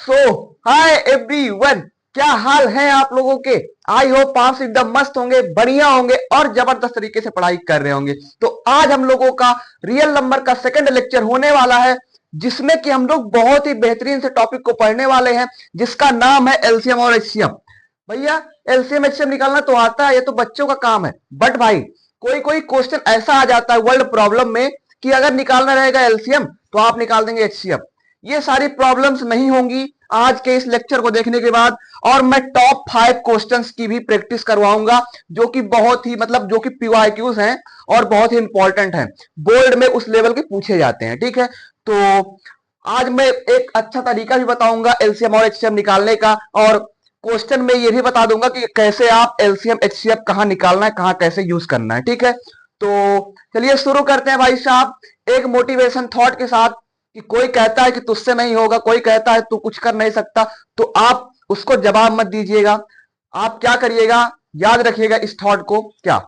सो hi everyone, क्या हाल है आप लोगों के। आई होप आप एकदम मस्त होंगे, बढ़िया होंगे और जबरदस्त तरीके से पढ़ाई कर रहे होंगे। तो आज हम लोगों का रियल नंबर का सेकंड लेक्चर होने वाला है, जिसमें कि हम लोग बहुत ही बेहतरीन से टॉपिक को पढ़ने वाले हैं, जिसका नाम है एलसीएम और एचसीएम। भैया, एलसीएम एचसीएम निकालना तो आता है, ये तो बच्चों का काम है। बट भाई, कोई कोई क्वेश्चन ऐसा आ जाता है वर्ल्ड प्रॉब्लम में कि अगर निकालना रहेगा एलसीएम तो आप निकाल देंगे एचसीएम। ये सारी प्रॉब्लम्स नहीं होंगी आज के इस लेक्चर को देखने के बाद। और मैं टॉप 5 क्वेश्चंस की भी प्रैक्टिस करवाऊंगा, जो कि बहुत ही जो कि पीवाईक्यूज हैं और बहुत ही इंपॉर्टेंट हैं, बोर्ड में उस लेवल के पूछे जाते हैं। ठीक है, तो आज मैं एक अच्छा तरीका भी बताऊंगा एलसीएम और एचसीएम निकालने का, और क्वेश्चन में ये भी बता दूंगा कि कैसे आप एलसीएम एचसीएम कहां निकालना है, कहां कैसे यूज करना है। ठीक है, तो चलिए शुरू करते हैं भाई साहब, एक मोटिवेशन थॉट के साथ। कि कोई कहता है कि तुझसे नहीं होगा, कोई कहता है तू कुछ कर नहीं सकता, तो आप उसको जवाब मत दीजिएगा। आप क्या करिएगा, याद रखिएगा इस थॉट को। क्या,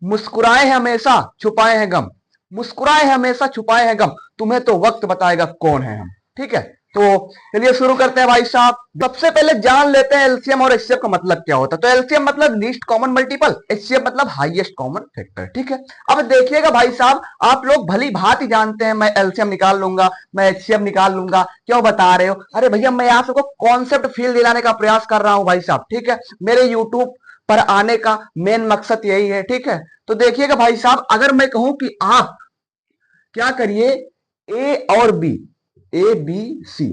मुस्कुराए हैं हमेशा छुपाए हैं गम, मुस्कुराए हैं हमेशा छुपाए हैं गम, तुम्हें तो वक्त बताएगा कौन है हम। ठीक है, तो चलिए शुरू करते हैं भाई साहब। सबसे पहले जान लेते हैं एलसीएम और एचसीएफ का मतलब क्या होता है। तो एलसीएम मतलब लीस्ट कॉमन मल्टीपल, एचसीएफ मतलब हाईएस्ट कॉमन फैक्टर। ठीक है, अब देखिएगा भाई साहब, आप लोग भली भांति जानते हैं मैं एलसीएम निकाल लूंगा, मैं एचसीएफ निकाल लूंगा, क्यों बता रहे हो। अरे भैया, मैं आप सबको कॉन्सेप्ट फील दिलाने का प्रयास कर रहा हूं भाई साहब। ठीक है, मेरे यूट्यूब पर आने का मेन मकसद यही है। ठीक है, तो देखिएगा भाई साहब, अगर मैं कहूं कि आप क्या करिए, ए और बी, ए बी सी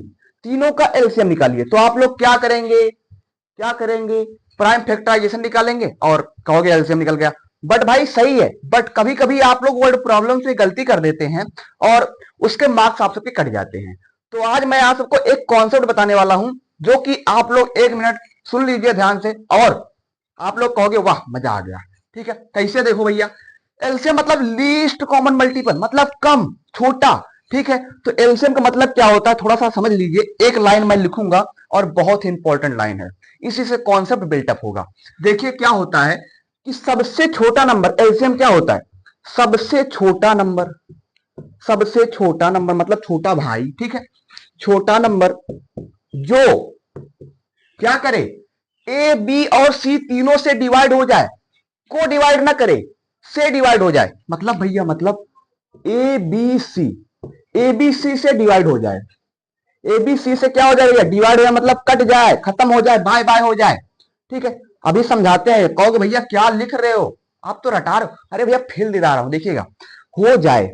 तीनों का एलसीएम निकालिए, तो आप लोग क्या करेंगे, क्या करेंगे, प्राइम फैक्टराइजेशन निकालेंगे और कहोगे एलसीएम निकल गया। बट भाई सही है, बट कभी कभी आप लोग वर्ड प्रॉब्लम से गलती कर देते हैं और उसके मार्क्स आप सबके कट जाते हैं। तो आज मैं आप सबको एक कॉन्सेप्ट बताने वाला हूं, जो कि आप लोग 1 मिनट सुन लीजिए ध्यान से, और आप लोग कहोगे वाह मजा आ गया। ठीक है, कैसे, देखो भैया, एलसीएम मतलब लीस्ट कॉमन मल्टीपल, मतलब कम, छोटा। ठीक है, तो एलसीएम का मतलब क्या होता है थोड़ा सा समझ लीजिए। एक लाइन मैं लिखूंगा और बहुत ही इंपॉर्टेंट लाइन है, इसी से कॉन्सेप्ट बिल्टअप होगा। देखिए क्या होता है कि सबसे छोटा नंबर, एलसीएम क्या होता है, सबसे छोटा नंबर, सबसे छोटा नंबर मतलब छोटा भाई। ठीक है, छोटा नंबर जो क्या करे, ए बी और सी तीनों से डिवाइड हो जाए, को डिवाइड ना करे, से डिवाइड हो जाए। मतलब भैया, मतलब A B C, A B C से डिवाइड हो जाए, ए बी सी से क्या हो जाएगा, डिवाइड हो जाए, मतलब कट जाए, खत्म हो जाए, बाय बाय हो जाए। ठीक है, अभी समझाते हैं। कहोगे भैया क्या लिख रहे हो, आप तो रटा रहे हो। अरे भैया फील दिला रहा हूं, देखिएगा, हो जाए,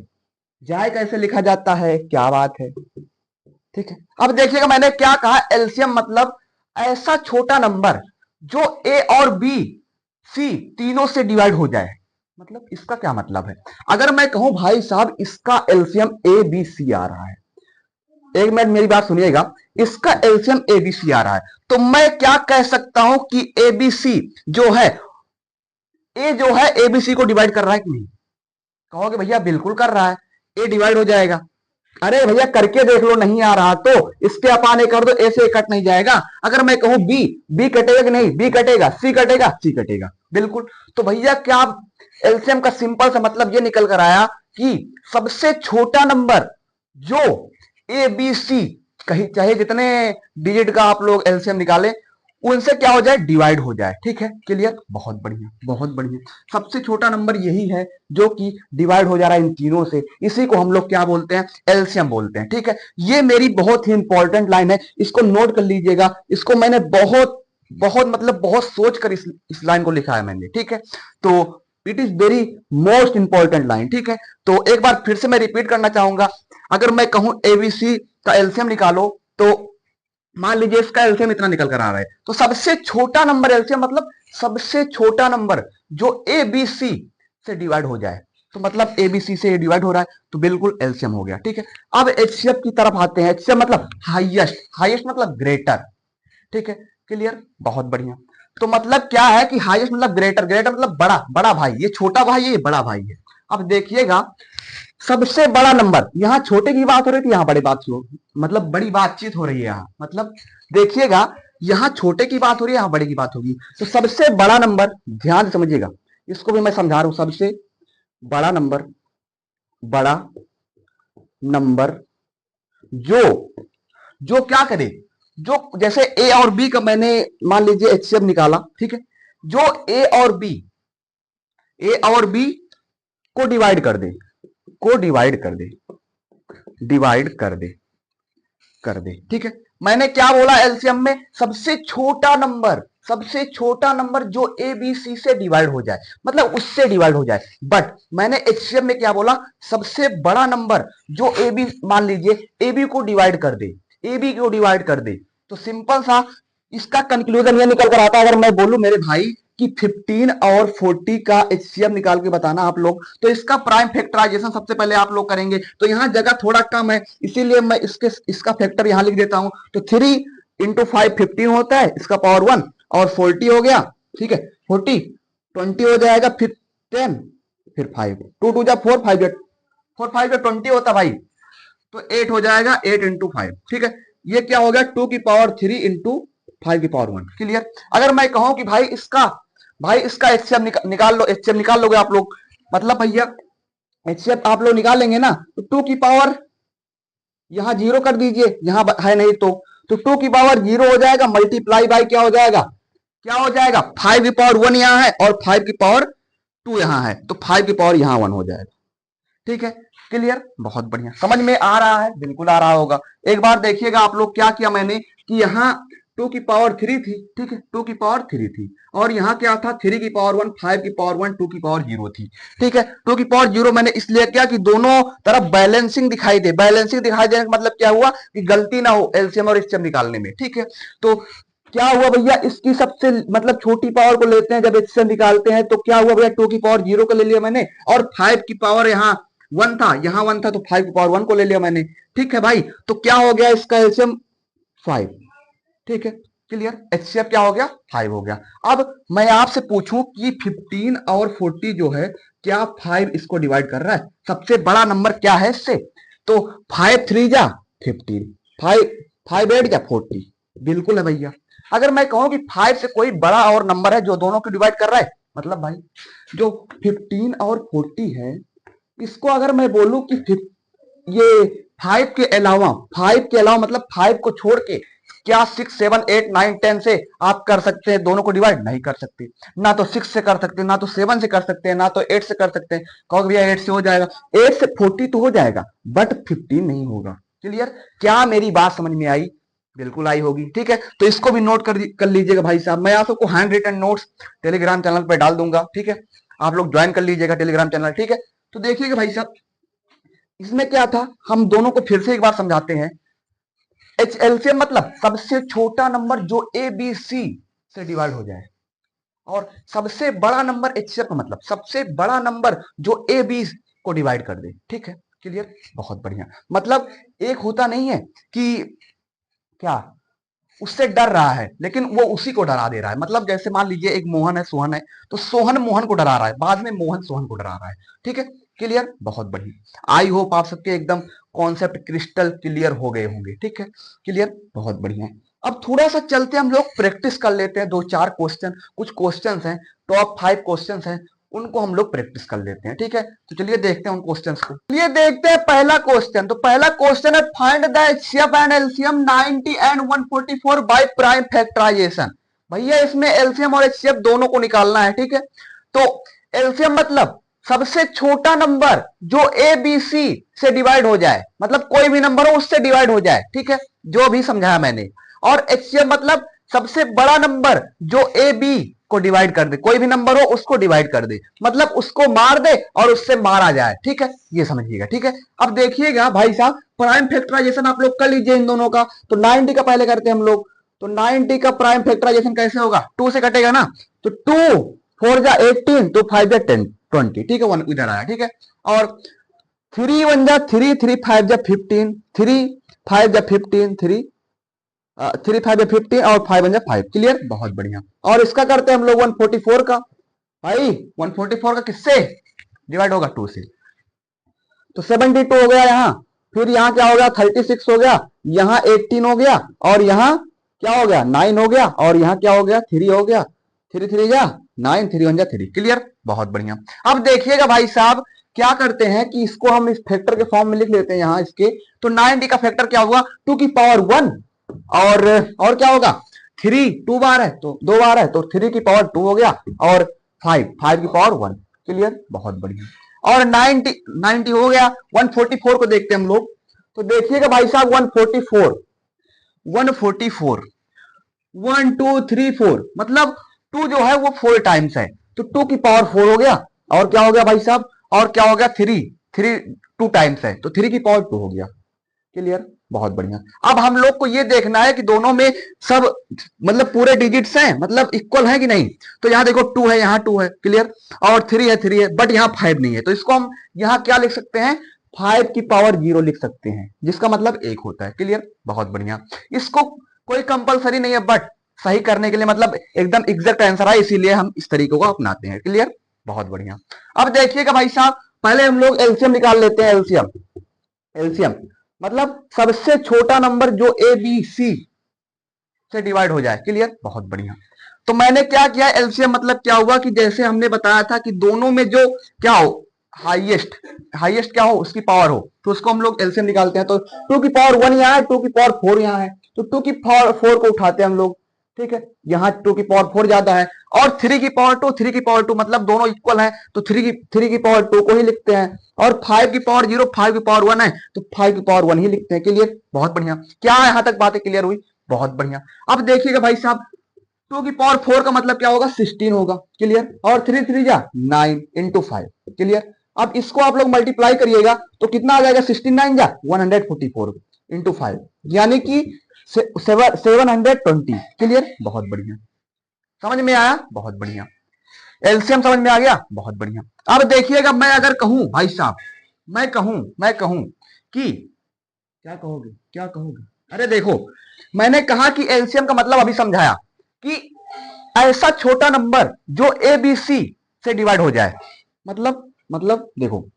जाए कैसे लिखा जाता है, क्या बात है। ठीक है, अब देखिएगा मैंने क्या कहा, एलसीएम मतलब ऐसा छोटा नंबर जो ए और बी सी तीनों से डिवाइड हो जाए। मतलब इसका क्या मतलब है, अगर मैं कहूं भाई साहब इसका एलसीएम ए बी सी आ रहा है, 1 मिनट मेरी बात सुनिएगा, इसका एलसीएम एबीसी आ रहा है, तो मैं क्या कह सकता हूं कि एबीसी जो है, ए जो है एबीसी को डिवाइड कर रहा है कि नहीं। कहोगे भैया बिल्कुल कर रहा है, ए डिवाइड हो जाएगा। अरे भैया करके देख लो, नहीं आ रहा तो इसके अपाने कर दो, ए से कट नहीं जाएगा। अगर मैं कहूं बी, बी कटेगा कि नहीं, बी कटेगा, सी कटेगा, सी कटेगा, बिल्कुल। तो भैया क्या एलसीएम का सिंपल सा मतलब ये निकल कर आया कि सबसे छोटा नंबर जो ए बी सी, कहीं चाहे जितने डिजिट का आप लोग एलसीएम निकालें, उनसे क्या हो जाए, डिवाइड हो जाए। ठीक है, क्लियर, बहुत बढ़िया बहुत बढ़िया। सबसे छोटा नंबर यही है जो कि डिवाइड हो जा रहा है इन तीनों से, इसी को हम लोग क्या बोलते हैं, एलसीएम बोलते हैं। ठीक है, ये मेरी बहुत ही इंपॉर्टेंट लाइन है, इसको नोट कर लीजिएगा। इसको मैंने बहुत बहुत बहुत सोच कर इस लाइन को लिखा है मैंने। ठीक है, तो it is very most important line. ठीक है, तो एक बार फिर से मैं रिपीट करना चाहूंगा, अगर मैं कहूं एबीसी का एलसीएम निकालो, तो मान लीजिए इसका एलसीएम इतना निकल कर आ रहा है, तो सबसे छोटा नंबर एलसीएम मतलब सबसे छोटा नंबर जो ए बी सी से डिवाइड हो जाए, तो मतलब एबीसी से डिवाइड हो रहा है, तो बिल्कुल एलसीएम हो गया। ठीक है, अब एचसीएफ की तरफ आते हैं। एचसीएफ मतलब हाईएस्ट, हाईएस्ट मतलब ग्रेटर। ठीक है, क्लियर, बहुत बढ़िया। तो मतलब क्या है कि हाईएस्ट मतलब ग्रेटर, ग्रेटर मतलब बड़ा, बड़ा भाई, ये छोटा भाई है, ये बड़ा भाई है। अब देखिएगा सबसे बड़ा नंबर, यहां छोटे की बात हो रही थी, यहां बड़ी बात हो, मतलब बड़ी बातचीत हो रही है यहां, मतलब देखिएगा यहां छोटे की बात हो रही है, यहां बड़े की बात होगी। तो सबसे बड़ा नंबर, ध्यान से समझिएगा, इसको भी मैं समझा रहा हूं, सबसे बड़ा नंबर, बड़ा नंबर जो जो क्या करे, जो जैसे ए और बी का मैंने मान लीजिए एचसीएफ निकाला, ठीक है, जो ए और बी को डिवाइड कर दे, को डिवाइड कर दे, डिवाइड कर दे, ठीक है। मैंने क्या बोला एलसीएम में, सबसे छोटा नंबर, सबसे छोटा नंबर जो ए बी सी से डिवाइड हो जाए, मतलब उससे डिवाइड हो जाए। बट मैंने एचसीएफ में क्या बोला, सबसे बड़ा नंबर जो ए बी, मान लीजिए ए बी को डिवाइड कर दे, ए बी को डिवाइड कर दे, तो सिंपल सा इसका कंक्लूजन ये निकल कर आता है, अगर मैं बोलूं मेरे भाई कि 15 और 40 का एचसीएफ निकाल के बताना आप लोग, तो इसका प्राइम फैक्टराइजेशन सबसे पहले आप लोग करेंगे। तो यहां जगह थोड़ा कम है, इसीलिए मैं इसका फैक्टर यहां लिख देता हूं। तो 3 इंटू 5 15 होता है, इसका पावर 1, और 40 हो गया, ठीक है, 40 20 हो जाएगा, फिर 10, फिर 5, 2 2 जा 4, 5 4 5 20 होता भाई, तो 8 हो जाएगा, 8 इंटू 5, ठीक है। ये क्या हो गया, 2 की पावर 3 इंटू 5 की पावर 1, क्लियर। अगर मैं कहूं कि भाई इसका एचसीएफ निकाल लो, एचसीएफ निकाल लोगे आप लोग, मतलब भैया एचसीएफ आप लोग निकालेंगे ना, तो 2 की पावर यहां 0 कर दीजिए, यहां है नहीं तो 2 की पावर 0 हो जाएगा, मल्टीप्लाई बाय क्या हो जाएगा, क्या हो जाएगा, 5 की पावर 1 यहां है और 5 की पावर 2 यहां है, तो 5 की पावर यहां 1 हो जाएगा, ठीक है, क्लियर। बहुत बढ़िया, समझ में आ रहा है, बिल्कुल आ रहा होगा। एक बार देखिएगा आप लोग क्या किया मैंने, कि यहाँ 2 की पावर 3 थी, ठीक है, 2 की पावर 3 थी, और यहाँ क्या था, 3 की पावर 1, 5 की पावर 1, 2 की पावर 0 थी, ठीक है। 2 की पावर 0 मैंने इसलिए किया कि दोनों तरफ बैलेंसिंग दिखाई दे, बैलेंसिंग दिखाई देने का मतलब क्या हुआ, कि गलती ना हो एलसीएम और एचसीएफ निकालने में, ठीक है। तो क्या हुआ भैया, इसकी सबसे मतलब छोटी पावर को लेते हैं जब एचसीएफ निकालते हैं, तो क्या हुआ भैया, 2 की पावर 0 को ले लिया मैंने, और 5 की पावर यहाँ 1 था, यहां 1 था, तो 5 की पावर 1 को ले लिया मैंने, ठीक है भाई। तो क्या हो गया, इसका एलसीएम 5, ठीक है, क्लियर। एचसीएफ क्या हो गया, 5 हो गया। अब मैं आपसे पूछूं कि 15 और 40 जो है, क्या 5 इसको डिवाइड कर रहा है, सबसे बड़ा नंबर क्या है इससे, तो 5 3 जा 15, 5 5 8 जा 40, बिल्कुल है भैया। अगर मैं कहूं कि 5 से कोई बड़ा और नंबर है जो दोनों को डिवाइड कर रहा है, मतलब भाई जो 15 और 40 है, इसको अगर मैं बोलूं कि ये 5 के अलावा, 5 के अलावा मतलब 5 को छोड़ के क्या 6 7 8 9 10 से आप कर सकते हैं दोनों को डिवाइड, नहीं कर सकते, ना तो 6 से कर सकते हैं, ना तो 7 से कर सकते हैं, ना तो 8 से कर सकते हैं। कहोगे भैया 8 से हो जाएगा, 8 से 40 तो हो जाएगा, बट 15 नहीं होगा, क्लियर। क्या मेरी बात समझ में आई, बिल्कुल आई होगी, ठीक है। तो इसको भी नोट कर लीजिएगा भाई साहब, मैं आप सबको handwritten notes Telegram channel पर डाल दूंगा, ठीक है, आप लोग ज्वाइन कर लीजिएगा टेलीग्राम चैनल, ठीक है। तो देखिएगा भाई साहब, इसमें क्या था, हम दोनों को फिर से एक बार समझाते हैं। एलसीएम मतलब सबसे छोटा नंबर जो ए बी सी से डिवाइड हो जाए, और सबसे बड़ा नंबर एचसीएफ का मतलब सबसे बड़ा नंबर जो ए बी को डिवाइड कर दे, ठीक है, क्लियर। बहुत बढ़िया, मतलब एक होता नहीं है कि क्या उससे डर रहा है, लेकिन वो उसी को डरा दे रहा है। मतलब जैसे मान लीजिए एक मोहन है, सोहन है, तो सोहन मोहन को डरा रहा है, बाद में मोहन सोहन को डरा रहा है, ठीक है, क्लियर। बहुत बढ़िया, आई होप आप सबके एकदम कॉन्सेप्ट क्रिस्टल क्लियर हो गए होंगे, ठीक है, क्लियर। बहुत बढ़िया, अब थोड़ा सा चलते हम लोग प्रैक्टिस कर लेते हैं, 2 4 क्वेश्चन, कुछ क्वेश्चंस हैं, टॉप 5 क्वेश्चंस हैं, उनको हम लोग प्रैक्टिस कर लेते हैं, ठीक है। तो चलिए देखते हैं उन क्वेश्चंस को, चलिए देखते हैं पहला क्वेश्चन। तो पहला क्वेश्चन है, find the HCF and LCM 90 and 144 by prime factorisation. भैया इसमें एलसीएम और एचसीएफ दोनों को निकालना है, ठीक है। तो एलसीएम मतलब सबसे छोटा नंबर जो ए बी सी से डिवाइड हो जाए, मतलब कोई भी नंबर हो उससे डिवाइड हो जाए, ठीक है, जो भी समझाया मैंने। और एचसीएफ मतलब सबसे बड़ा नंबर जो ए बी को डिवाइड कर दे, कोई भी नंबर हो उसको डिवाइड कर दे, मतलब उसको मार दे और उससे मारा जाए, ठीक है, ये समझिएगा, ठीक है। अब देखिएगा भाई साहब, प्राइम फैक्टराइजेशन आप लोग कर लीजिए इन दोनों का। तो 90 का पहले करते हैं हम लोग, तो 90 का प्राइम फैक्टराइजेशन कैसे होगा, 2 से कटेगा ना, तो 2 4 जा 18, तो 5 जा 10 20, ठीक है, 1 इधर आया, ठीक है। और 3 1 जा 3 3 5 जा 15, 3 5 जा 15, 3 3 5 15 और 5 1 जा 5, क्लियर। बहुत बढ़िया, और इसका करते हैं हम लोग 144 का। भाई 144 का किससे डिवाइड होगा, 2 से, तो 72 हो गया यहाँ, फिर यहाँ क्या हो गया 36 हो गया, यहाँ 18 हो गया, और यहाँ क्या हो गया 9 हो गया, और यहाँ क्या हो गया 3 हो गया, 3 3 जा 9, 3 1 जा 3, क्लियर। बहुत बढ़िया, अब देखिएगा भाई साहब, क्या करते हैं कि इसको हम इस फैक्टर के फॉर्म में लिख लेते हैं यहाँ इसके। तो 90 का फैक्टर क्या हुआ, 2 की पावर 1 और क्या होगा, 3 2 बार है तो 2 बार है तो 3 की पावर 2 हो गया, और 5 की पावर 1। क्लियर, बहुत बढ़िया। और 90 हो गया। 144 को देखते हैं हम लोग। तो देखिएगा भाई साहब, 144 1 2 3 4, मतलब 2 जो है वो 4 टाइम्स है, तो 2 की पावर 4 हो गया। और क्या हो गया भाई साहब, और क्या हो गया, 3 2 टाइम्स है तो 3 की पावर 2 हो गया। क्लियर, बहुत बढ़िया। अब हम लोग को ये देखना है कि दोनों में सब मतलब पूरे डिजिट्स हैं, मतलब इक्वल है कि नहीं। तो यहां देखो 2 है, यहां 2 है। क्लियर, और 3 है, बट यहां 5 नहीं है, तो इसको हम यहां क्या लिख सकते हैं, 5 की पावर 0 लिख सकते हैं, जिसका मतलब 1 होता है। क्लियर, बहुत बढ़िया। इसको कोई कंपलसरी नहीं है, बट सही करने के लिए मतलब एकदम एग्जैक्ट आंसर है, इसीलिए हम इस तरीके को अपनाते हैं। क्लियर, बहुत बढ़िया। अब देखिएगा भाई साहब, पहले हम लोग एलसीएम निकाल लेते हैं। एलसीएम एलसीएम मतलब सबसे छोटा नंबर जो ए बी सी से डिवाइड हो जाए। क्लियर, बहुत बढ़िया। तो मैंने क्या किया, एलसीएम मतलब क्या हुआ कि जैसे हमने बताया था कि दोनों में जो क्या हो, हाईएस्ट हाईएस्ट क्या हो, उसकी पावर हो, तो उसको हम लोग एलसीएम निकालते हैं। तो 2 की पावर 1 यहाँ है, 2 की पावर 4 यहाँ है, तो 2 की पावर 4 को उठाते हैं हम लोग। ठीक है, यहाँ 2 की पावर 4 ज्यादा है, और 3 की पावर 2, 3 की पावर 2 मतलब दोनों इक्वल है, तो 3 की पावर 2 को ही लिखते हैं। और 5 की पावर 0, 5 की पावर 1 है, तो 5 की पावर 1 ही लिखते हैं। क्लियर, बहुत बढ़िया। क्या यहां तक बातें क्लियर हुई, बहुत बढ़िया। अब देखिएगा भाई साहब, 2 की पावर 4 का मतलब क्या होगा, 16 होगा। क्लियर, और 3 3 जा 9 इंटू 5। क्लियर, अब इसको आप लोग मल्टीप्लाई करिएगा तो कितना आ जाएगा, 16 9 जा 144 इंटू 5, यानी कि 720। क्लियर, बहुत बढ़िया। समझ में आया, बहुत बढ़िया। एलसीएम समझ में आ गया, बहुत बढ़िया। अब देखिएगा, मैं अगर कहूं भाई साहब, मैं कहूं कि क्या कहोगे, क्या कहोगे, अरे देखो, मैंने कहा कि एलसीएम का मतलब अभी समझाया कि ऐसा छोटा नंबर जो ए बी सी से डिवाइड हो जाए। मतलब देखो,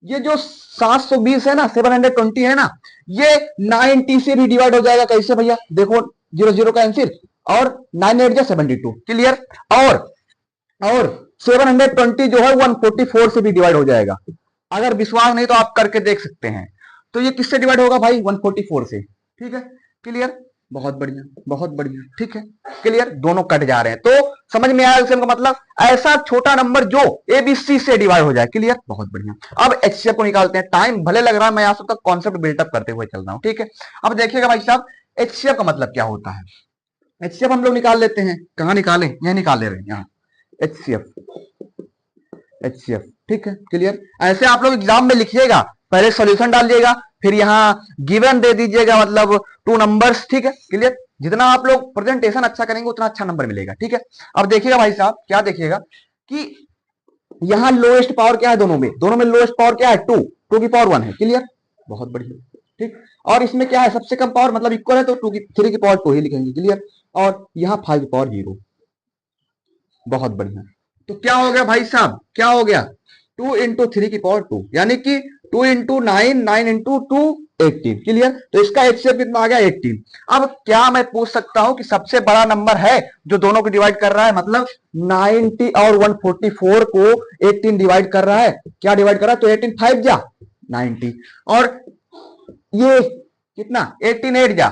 ये जो 720 है ना, 720 है ना, ये 90 से भी डिवाइड हो जाएगा। कैसे भैया, देखो 0 0 का आंसर, और 9 8 72। क्लियर, और 720 जो है 144 से भी डिवाइड हो जाएगा। अगर विश्वास नहीं तो आप करके देख सकते हैं। तो ये किससे डिवाइड होगा भाई, 144 से। ठीक है, क्लियर, बहुत बढ़िया, बहुत बढ़िया। ठीक है, क्लियर, दोनों कट जा रहे हैं, तो समझ में आया एलसीएम का मतलब, ऐसा छोटा नंबर जो एबीसी से डिवाइड हो जाए। क्लियर, बहुत बढ़िया। अब एचसीएफ को निकालते हैं। टाइम भले लग रहा है, मैं यहाँ सबका कॉन्सेप्ट बिल्डअप करते हुए चल रहा हूँ। ठीक है, अब देखिएगा भाई साहब, एचसीएफ का मतलब क्या होता है। एचसीएफ हम लोग निकाल लेते हैं। कहाँ निकालें, यह निकाल ले रहे हैं यहाँ, एचसीएफ एचसीएफ। ठीक है, क्लियर। ऐसे आप लोग एग्जाम में लिखिएगा, पहले सॉल्यूशन डालिएगा, फिर यहाँ गिवन दे दीजिएगा, मतलब 2 नंबर्स। ठीक है, क्लियर। जितना आप लोग प्रेजेंटेशन अच्छा करेंगे उतना अच्छा नंबर मिलेगा। ठीक है, अब देखिएगा भाई साहब, क्या देखिएगा कि यहाँ लोएस्ट पावर क्या है, दोनों में लोएस्ट पावर क्या है, 2 की पावर 1 है। क्लियर, बहुत बढ़िया। ठीक, और इसमें क्या है, सबसे कम पावर मतलब इक्वल है, तो 3 की पावर 2 ही लिखेंगे। क्लियर, और यहाँ 5 की पावर 0। बहुत बढ़िया। तो क्या हो गया भाई साहब, क्या हो गया, 2 इंटू 3 की पावर 2, यानी कि 2 इंटू 9, 9 इंटू 2 18। क्लियर, तो इसका एचसीएफ कितना आ गया, 18। अब क्या मैं पूछ सकता हूं कि सबसे बड़ा नंबर है जो दोनों को डिवाइड कर रहा है, मतलब 90 और 144 को 18 डिवाइड कर रहा है। क्या डिवाइड कर रहा है, तो 18 5 जा 90, और ये कितना, 18 8 जा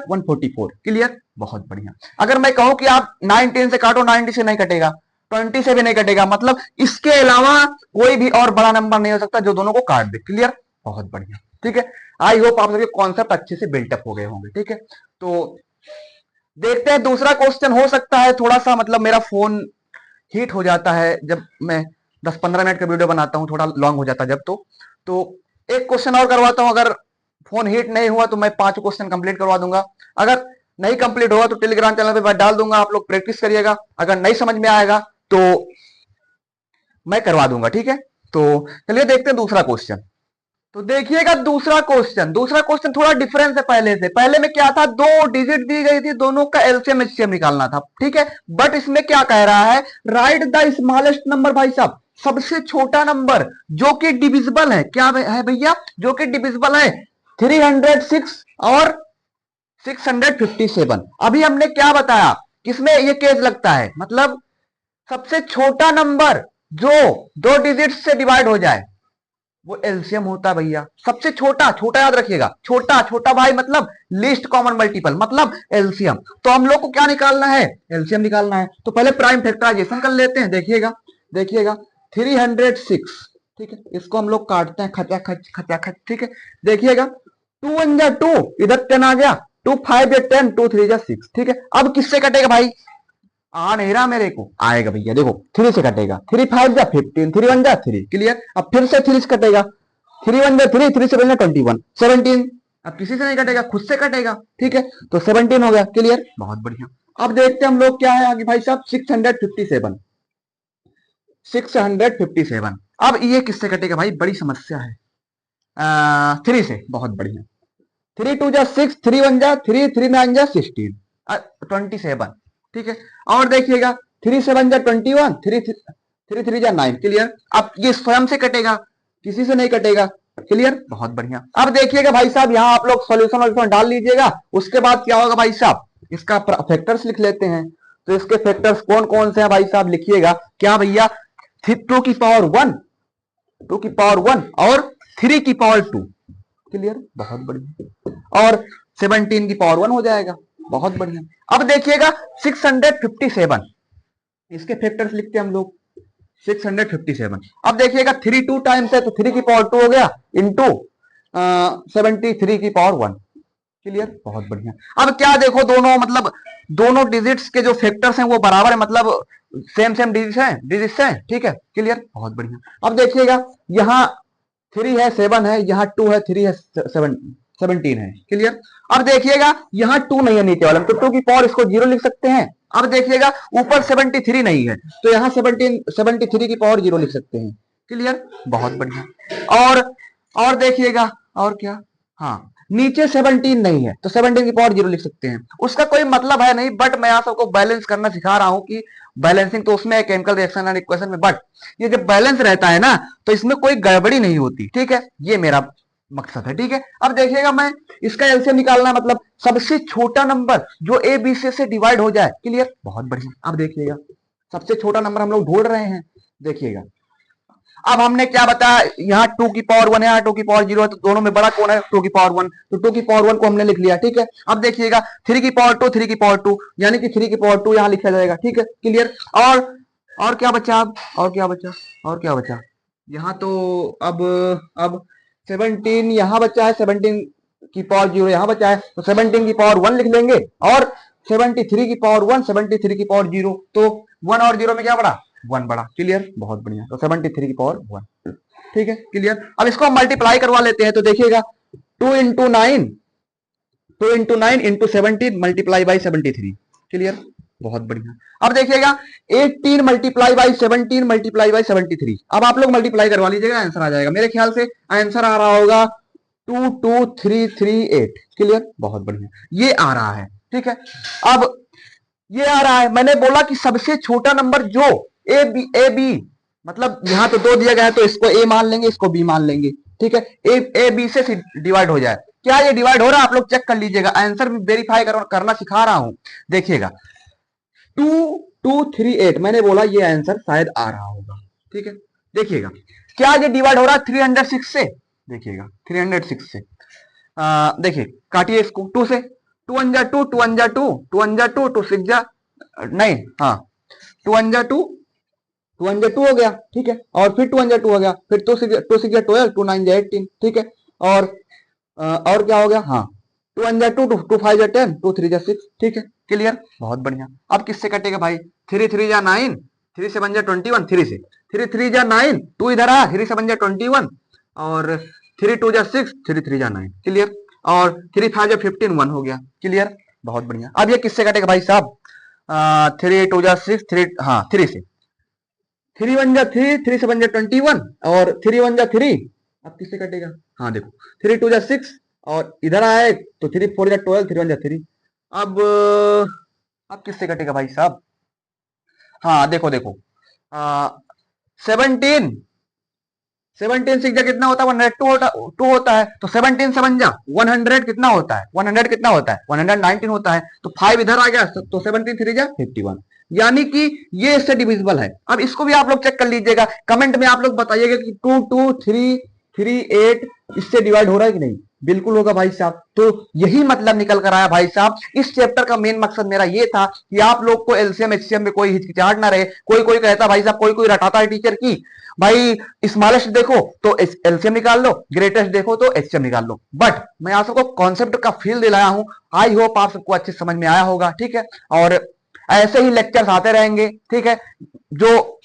144। क्लियर, बहुत बढ़िया। अगर मैं कहूं कि आप 19 से काटो, 90 से नहीं कटेगा, 20 से भी नहीं कटेगा, मतलब इसके अलावा कोई भी और बड़ा नंबर नहीं हो सकता जो दोनों को काट दे। क्लियर, बहुत बढ़िया। ठीक है, आई होप आप सभी कॉन्सेप्ट अच्छे से बिल्टअप हो गए होंगे। ठीक है, तो देखते हैं दूसरा क्वेश्चन। हो सकता है थोड़ा सा मतलब मेरा फोन हीट हो जाता है जब मैं 10 15 मिनट का वीडियो बनाता हूं, थोड़ा लॉन्ग हो जाता है जब, तो एक क्वेश्चन और करवाता हूं। अगर फोन हीट नहीं हुआ तो मैं 5 क्वेश्चन कंप्लीट करवा दूंगा। अगर नहीं कंप्लीट होगा तो टेलीग्राम चैनल पे मैं डाल दूंगा, आप लोग प्रैक्टिस करिएगा। अगर नहीं समझ में आएगा तो मैं करवा दूंगा। ठीक है, तो चलिए देखते हैं दूसरा क्वेश्चन। तो देखिएगा दूसरा क्वेश्चन थोड़ा डिफरेंस है पहले से। पहले में क्या था, 2 डिजिट दी गई थी, दोनों का एलसीएम एचसीएम निकालना था। ठीक है, बट इसमें क्या कह रहा है, राइट द स्मॉलेस्ट नंबर। भाई साहब, सबसे छोटा नंबर जो कि डिविजिबल है, क्या है भैया, जो कि डिविजिबल है 306 और 657। अभी हमने क्या बताया, किसमें ये केस लगता है, मतलब सबसे छोटा नंबर जो 2 डिजिट से डिवाइड हो जाए, वो एलसीएम होता है भैया। सबसे छोटा, छोटा याद रखिएगा, छोटा, छोटा भाई मतलब लीस्ट कॉमन मल्टीपल मतलब एलसीएम। तो हम लोग को क्या निकालना है, एलसीएम निकालना है। तो पहले प्राइम फैक्टराइजेशन कर लेते हैं। देखिएगा, देखिएगा 306, ठीक है, इसको हम लोग काटते हैं खचा खच खचा खच, ठीक है। देखिएगा 2 1 जा 2, इधर 10 आ गया, 2 5 जा 10, 2 3 जा 6, ठीक है। अब किससे कटेगा भाई, आ नहीं रहा मेरे को, आएगा भैया, देखो 3 से कटेगा, 3 5 जा 15, 3 1 जा 3, क्लियर। अब फिर से 3 से कटेगा, 3 1 जा 3, 3 से बनेगा 21, 17। अब किसी से नहीं कटेगा, खुद से कटेगा, ठीक है। तो 17 हो गया, क्लियर, बहुत बढ़िया। अब देखते हैं हम लोग क्या है आगे भाई साहब, 657, 657। अब ये किससे कटेगा भाई, बड़ी समस्या है, 3 से, बहुत बढ़िया। 3 2 जा 6, 3 1 जा 3, 3 9 जा 16, 27, ठीक है। और देखिएगा 3 7 जा 21, 3 3 जा 9, क्लियर। अब ये स्वयं से कटेगा, किसी से नहीं कटेगा, क्लियर, बहुत बढ़िया। अब देखिएगा भाई साहब, यहाँ आप लोग सॉल्यूशन डाल लीजिएगा। उसके बाद क्या होगा भाई साहब, इसका फैक्टर्स लिख लेते हैं। तो इसके फैक्टर्स कौन कौन से हैं भाई साहब, लिखिएगा। क्या भैया, 2 की पावर 1, 2 की पावर 1 और 3 की पावर 2, क्लियर, बहुत बढ़िया। और 17 की पावर 1 हो जाएगा, बहुत बढ़िया। अब देखिएगा 657, इसके फैक्टर्स लिखते हैं हम लोग, 657। अब देखिएगा 3 2 टाइम्स है, तो 3 की पावर 2 हो गया, इंटू 73 की पावर 1, क्लियर, बहुत बढ़िया। अब क्या देखो, दोनों मतलब दोनों डिजिट्स के जो फैक्टर्स हैं वो बराबर है, मतलब सेम सेम डिजिट्स हैं, ठीक है, क्लियर, बहुत बढ़िया। अब देखिएगा यहाँ 3 है 7 है, यहाँ 2 है 3 है 17 है, क्लियर। अब देखिएगा यहाँ 2 नहीं है नीचे वाले में, तो 2 की पावर इसको 0 लिख सकते हैं। अब देखिएगा ऊपर 73 नहीं है, तो यहाँ 73 की पावर 0 लिख सकते हैं, क्लियर, बहुत बढ़िया। और देखिएगा, और क्या, हाँ नीचे 17 नहीं है, तो 17 की पावर 0 लिख सकते हैं। उसका कोई मतलब है नहीं, बट मैं आप सबको बैलेंस करना सिखा रहा हूं कि बैलेंसिंग तो उसमें है केमिकल रिएक्शन एंड इक्वेशन में, बट ये जब बैलेंस रहता है ना तो इसमें कोई गड़बड़ी नहीं होती, ठीक है, ये मेरा मकसद है, ठीक है। अब देखिएगा, मैं इसका एलसीएम निकालना है, मतलब सबसे छोटा नंबर जो ए बी से डिवाइड हो जाए, क्लियर, बहुत बढ़िया। अब देखिएगा सबसे छोटा नंबर हम लोग ढूंढ रहे हैं, देखिएगा। अब हमने क्या बताया, यहाँ 2 की पावर 1 है, यहाँ 2 की पावर 0 है, तो दोनों में बड़ा कौन है, 2 की पावर 1, तो 2 की पावर 1 को हमने लिख लिया, ठीक है। अब देखिएगा 3 की पावर 2, 3 की पावर 2, यानी कि 3 की पावर 2 यहाँ लिखा जाएगा, ठीक है, क्लियर। और क्या बचा, अब और क्या बचा, और क्या बचा, यहाँ तो अब 17 यहाँ बचा है, 17 की पावर 0 यहाँ बचा है, तो 17 की पावर 1 लिख लेंगे, और 73 की पावर 1, 73 की पावर 0, तो 1 और 0 में क्या बड़ा, 1 बड़ा, क्लियर, बहुत बढ़िया। तो 73 की पावर 1, ठीक है, क्लियर। अब इसको हम मल्टीप्लाई करवा लेते हैं, तो देखिएगा 2 into 9, 2 into 9 into 17 multiply by 73, clear, बहुत बढ़िया। अब देखिएगा 18 मल्टीप्लाई बाई 17 मल्टीप्लाई बाई 73। अब आप लोग मल्टीप्लाई करवा लीजिएगा, आंसर आ जाएगा। मेरे ख्याल से आंसर आ रहा होगा 22338, क्लियर, बहुत बढ़िया, ये आ रहा है, ठीक है। अब ये आ रहा है, मैंने बोला कि सबसे छोटा नंबर जो ए बी मतलब यहाँ तो 2 दिया गया है, तो इसको ए मान लेंगे, इसको बी मान लेंगे, ठीक है। ए बी से डिवाइड हो जाए, क्या ये डिवाइड हो रहा है, आप लोग चेक कर लीजिएगा, आंसर भी वेरीफाई करना सिखा रहा हूं। देखिएगा 2238, मैंने बोला ये आंसर शायद आ रहा होगा, ठीक है। देखिएगा क्या ये डिवाइड हो रहा है 306 से, देखिएगा 306 से, देखिए काटिए इसको 2 से, 2 1 जा 2, 2 1 जा 2, 2 1 जा 2, 2 6 जा 9, हाँ 2 1 जा 2, 2 1 जा 2 हो गया, ठीक है। और फिर 2 1 जा 2 हो गया, फिर 2 6 जा 12, 2 9 जा 18, ठीक है। और क्या हो गया, हाँ 2 1 जा 2, 2 5 जा 10, 2 3 जा 6, ठीक है, क्लियर, बहुत बढ़िया। अब किससे कटेगा भाई, 3 3 जा 9, 3 7 जा 21, 3 से, 3 3 जा 9, 2 इधर आ, 3 7 जा 21, और 3 2 जा 6, 3 3 जा 9, क्लियर, और 3 5 जा 15, 1 हो गया, क्लियर, बहुत बढ़िया। अब ये किससे कटेगा भाई साहब, 3 2 जा 6, 3, हाँ 3 से, 3 1 जा 3, 3 7 जा 21, और 3 1 जा 3, अब किससे कटेगा, हाँ देखो 3 2 जा 6, और इधर आए तो 3 4 जा 12, 3 1 जा 3। अब किससे कटेगा भाई साहब, हाँ देखो 17 6 जा कितना होता है, 102 होता है, तो 17 7 जा 100 कितना होता है, 100 कितना होता है, 119 होता है, तो 5 इधर आ गया, तो 17 3 जा 51, यानी कि ये इससे डिविजिबल है। अब इसको भी आप लोग चेक कर लीजिएगा, कमेंट में आप लोग बताइएगा कि 2 2 3 38 इससे डिवाइड हो रहा है कि नहीं? बिल्कुल होगा भाई साहब। तो यही मतलब निकल कर आया भाई साहब। इस चैप्टर का मेन मकसद मेरा ये था कि आप लोग को एलसीएम एचसीएम में कोई हिचकिचाहट ना रहे। कोई कोई कहता भाई साहब, कोई कोई रटाता है टीचर की भाई स्मॉलेस्ट देखो तो एलसीएम निकाल लो, ग्रेटेस्ट देखो तो एचसीएम निकाल लो। बट मैं आप सबको कॉन्सेप्ट का फील दिलाया हूं। आई होप आप सबको अच्छे समझ में आया होगा, ठीक है। और ऐसे ही लेक्चर्स आते रहेंगे, ठीक है। जो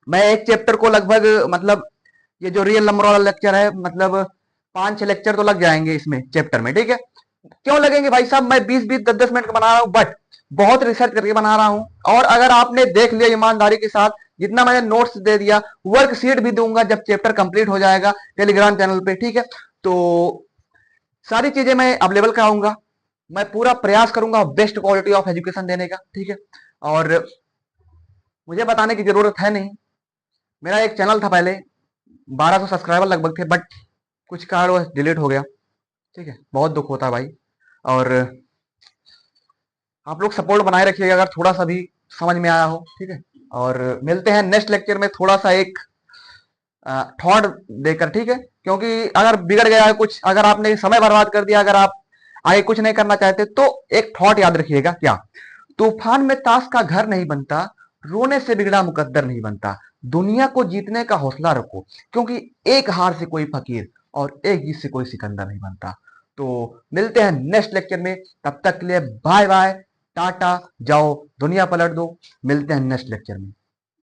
मैं एक चैप्टर को लगभग मतलब ये जो रियल नंबर वाला लेक्चर है, मतलब 5-6 लेक्चर तो लग जाएंगे इसमें चैप्टर में, ठीक है। क्यों लगेंगे भाई साहब? मैं 20-20 10-10 मिनट का बना रहा हूं, बट बहुत रिसर्च करके बना रहा हूं। और अगर आपने देख लिया ईमानदारी के साथ, जितना मैंने नोट्स दे दिया, वर्कशीट भी दूंगा जब चैप्टर कंप्लीट हो जाएगा टेलीग्राम चैनल पे, ठीक है। तो सारी चीजें मैं अवेलेबल कराऊंगा। मैं पूरा प्रयास करूंगा बेस्ट क्वालिटी ऑफ एजुकेशन देने का, ठीक है। और मुझे बताने की जरूरत है नहीं, मेरा एक चैनल था पहले, 1200 सब्सक्राइबर लगभग थे, बट कुछ कारणवश डिलीट हो गया, ठीक है। बहुत दुख होता है भाई। और आप लोग सपोर्ट बनाए रखिएगा अगर थोड़ा सा भी समझ में आया हो, ठीक है। और मिलते हैं नेक्स्ट लेक्चर में थोड़ा सा एक थॉट देकर, ठीक है। क्योंकि अगर बिगड़ गया है कुछ, अगर आपने समय बर्बाद कर दिया, अगर आप आगे कुछ नहीं करना चाहते, तो एक थॉट याद रखिएगा, क्या? तूफान में ताश का घर नहीं बनता, रोने से बिगड़ा मुकद्दर नहीं बनता। दुनिया को जीतने का हौसला रखो, क्योंकि एक हार से कोई फकीर और एक जीत से कोई सिकंदर नहीं बनता। तो मिलते हैं नेक्स्ट लेक्चर में, तब तक के लिए बाय बाय, टाटा, जाओ दुनिया पलट दो। मिलते हैं नेक्स्ट लेक्चर में।